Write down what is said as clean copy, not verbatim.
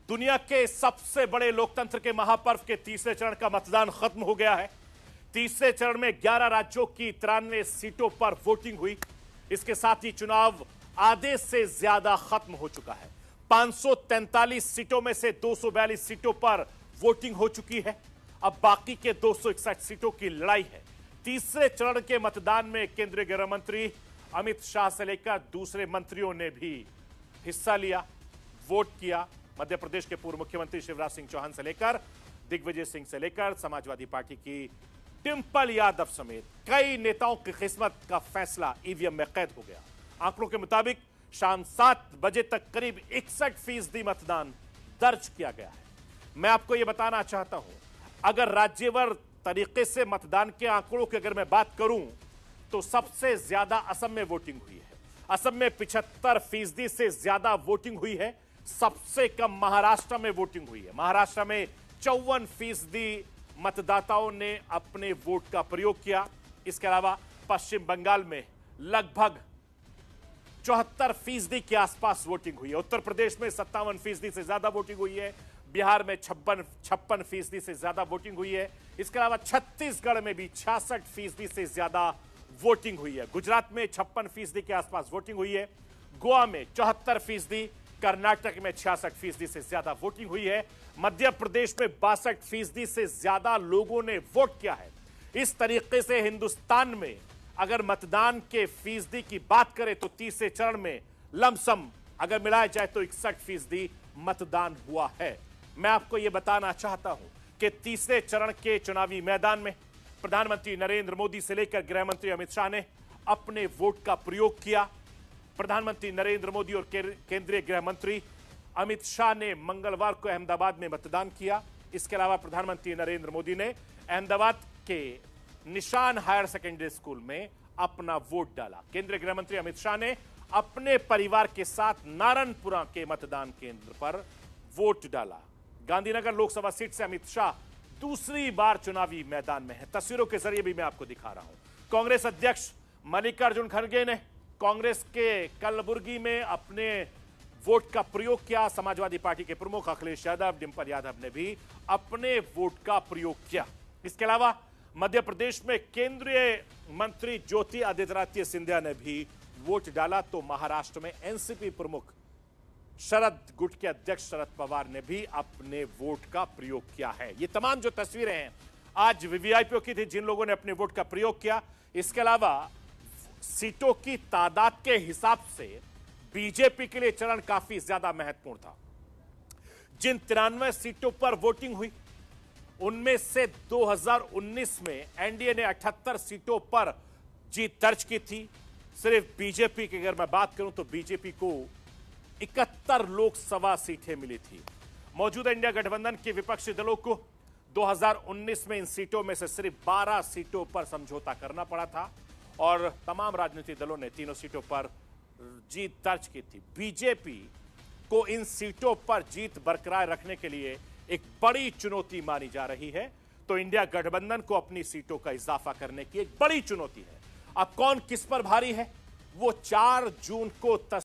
दुनिया के सबसे बड़े लोकतंत्र के महापर्व के तीसरे चरण का मतदान खत्म हो गया है। तीसरे चरण में 11 राज्यों की 93 सीटों पर वोटिंग हुई। इसके साथ ही चुनाव आधे से ज्यादा खत्म हो चुका है। 543 सीटों में से 242 सीटों पर वोटिंग हो चुकी है। अब बाकी के 261 सीटों की लड़ाई है। तीसरे चरण के मतदान में केंद्रीय गृह मंत्री अमित शाह से लेकर दूसरे मंत्रियों ने भी हिस्सा लिया, वोट किया। मध्य प्रदेश के पूर्व मुख्यमंत्री शिवराज सिंह चौहान से लेकर दिग्विजय सिंह से लेकर समाजवादी पार्टी की डिंपल यादव समेत कई नेताओं की किस्मत का फैसला ईवीएम में कैद हो गया। आंकड़ों के मुताबिक शाम 7 बजे तक करीब 61% मतदान दर्ज किया गया है। मैं आपको यह बताना चाहता हूं, अगर राज्यवार तरीके से मतदान के आंकड़ों की अगर मैं बात करूं तो सबसे ज्यादा असम में वोटिंग हुई है। असम में 75% से ज्यादा वोटिंग हुई है। सबसे कम महाराष्ट्र में वोटिंग हुई है। महाराष्ट्र में 54% मतदाताओं ने अपने वोट का प्रयोग किया। इसके अलावा पश्चिम बंगाल में लगभग 74% के आसपास वोटिंग हुई है। उत्तर प्रदेश में 57% से ज्यादा वोटिंग हुई है। बिहार में 56% से ज्यादा वोटिंग हुई है। इसके अलावा छत्तीसगढ़ में भी 66% से ज्यादा वोटिंग हुई है। गुजरात में 56% के आसपास वोटिंग हुई है। गोवा में 74%, कर्नाटक में 66% से ज्यादा वोटिंग हुई है। मध्य प्रदेश में 62% से ज्यादा लोगों ने वोट किया है। इस तरीके से हिंदुस्तान में अगर मतदान के फीसदी की बात करें तो तीसरे चरण में लमसम अगर मिलाया जाए तो 61% मतदान हुआ है। मैं आपको यह बताना चाहता हूं कि तीसरे चरण के चुनावी मैदान में प्रधानमंत्री नरेंद्र मोदी से लेकर गृह मंत्री अमित शाह ने अपने वोट का प्रयोग किया। प्रधानमंत्री नरेंद्र मोदी और केंद्रीय गृह मंत्री अमित शाह ने मंगलवार को अहमदाबाद में मतदान किया। इसके अलावा प्रधानमंत्री नरेंद्र मोदी ने अहमदाबाद के निशान हायर सेकेंडरी स्कूल में अपना वोट डाला। केंद्रीय गृह मंत्री अमित शाह ने अपने परिवार के साथ नारायणपुरा के मतदान केंद्र पर वोट डाला। गांधीनगर लोकसभा सीट से अमित शाह दूसरी बार चुनावी मैदान में है। तस्वीरों के जरिए भी मैं आपको दिखा रहा हूं। कांग्रेस अध्यक्ष मल्लिकार्जुन खड़गे ने कांग्रेस के कलबुर्गी में अपने वोट का प्रयोग किया। समाजवादी पार्टी के प्रमुख अखिलेश यादव, डिंपल यादव ने भी अपने वोट का प्रयोग किया। इसके अलावा मध्य प्रदेश में केंद्रीय मंत्री ज्योति आदित्यनाथ सिंधिया ने भी वोट डाला। तो महाराष्ट्र में एनसीपी प्रमुख शरद गुट के अध्यक्ष शरद पवार ने भी अपने वोट का प्रयोग किया है। ये तमाम जो तस्वीरें हैं आज वीवीआईपीओ की थी, जिन लोगों ने अपने वोट का प्रयोग किया। इसके अलावा सीटों की तादाद के हिसाब से बीजेपी के लिए चरण काफी ज्यादा महत्वपूर्ण था। जिन 93 सीटों पर वोटिंग हुई उनमें से 2019 में एनडीए ने 78 सीटों पर जीत दर्ज की थी। सिर्फ बीजेपी की अगर मैं बात करूं तो बीजेपी को 71 लोकसभा सीटें मिली थी। मौजूदा इंडिया गठबंधन के विपक्षी दलों को 2019 में इन सीटों में से सिर्फ 12 सीटों पर समझौता करना पड़ा था और तमाम राजनीतिक दलों ने तीनों सीटों पर जीत दर्ज की थी। बीजेपी को इन सीटों पर जीत बरकरार रखने के लिए एक बड़ी चुनौती मानी जा रही है। तो इंडिया गठबंधन को अपनी सीटों का इजाफा करने की एक बड़ी चुनौती है। अब कौन किस पर भारी है वो 4 जून को